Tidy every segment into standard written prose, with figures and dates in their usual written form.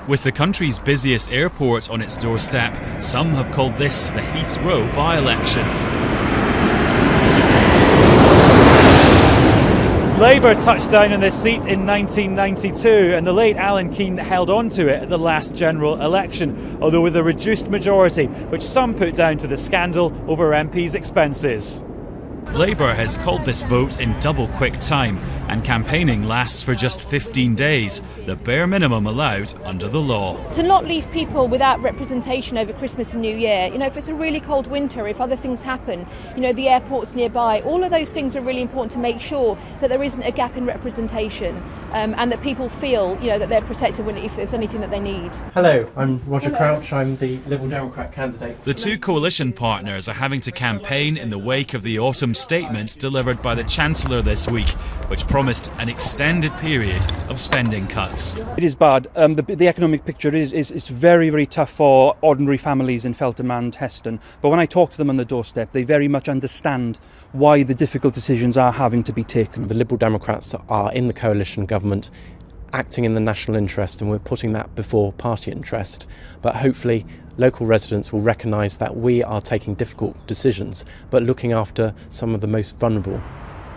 With the country's busiest airport on its doorstep, some have called this the Heathrow by-election. Labour touched down on this seat in 1992 and the late Alan Keane held on to it at the last general election, although with a reduced majority, which some put down to the scandal over MPs' expenses. Labour has called this vote in double quick time, and campaigning lasts for just 15 days, the bare minimum allowed under the law. To not leave people without representation over Christmas and New Year, if it's a really cold winter, if other things happen, the airport's nearby, all of those things are really important to make sure that there isn't a gap in representation and that people feel, that they're protected if there's anything that they need. Hello, I'm Roger Crouch, I'm the Liberal Democrat candidate. The two coalition partners are having to campaign in the wake of the autumn statement delivered by the Chancellor this week, which promised an extended period of spending cuts. It is bad. The economic picture is very, very tough for ordinary families in Feltham and Heston. But when I talk to them on the doorstep, they very much understand why the difficult decisions are having to be taken. The Liberal Democrats are in the coalition government, acting in the national interest, and we're putting that before party interest. But hopefully local residents will recognise that we are taking difficult decisions, but looking after some of the most vulnerable.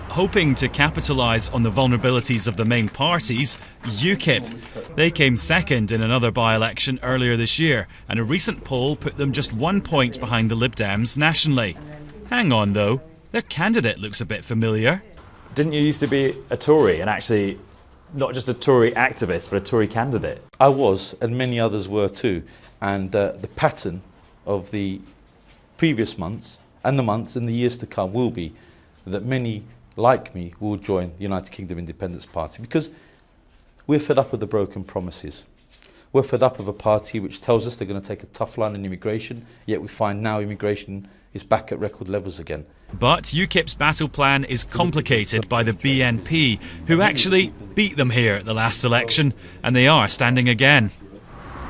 Hoping to capitalise on the vulnerabilities of the main parties, UKIP. They came second in another by-election earlier this year, and a recent poll put them just 1 point behind the Lib Dems nationally. Hang on though, their candidate looks a bit familiar. Didn't you used to be a Tory, and actually not just a Tory activist, but a Tory candidate? I was, and many others were too. And the pattern of the previous months and the months and the years to come will be that many, like me, will join the United Kingdom Independence Party, because we're fed up with the broken promises. We're fed up with a party which tells us they're going to take a tough line on immigration, yet we find now immigration is back at record levels again. But UKIP's battle plan is complicated by the BNP, who actually beat them here at the last election, and they are standing again.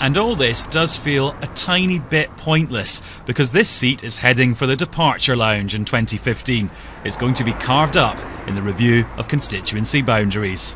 And all this does feel a tiny bit pointless, because this seat is heading for the departure lounge in 2015. It's going to be carved up in the review of constituency boundaries.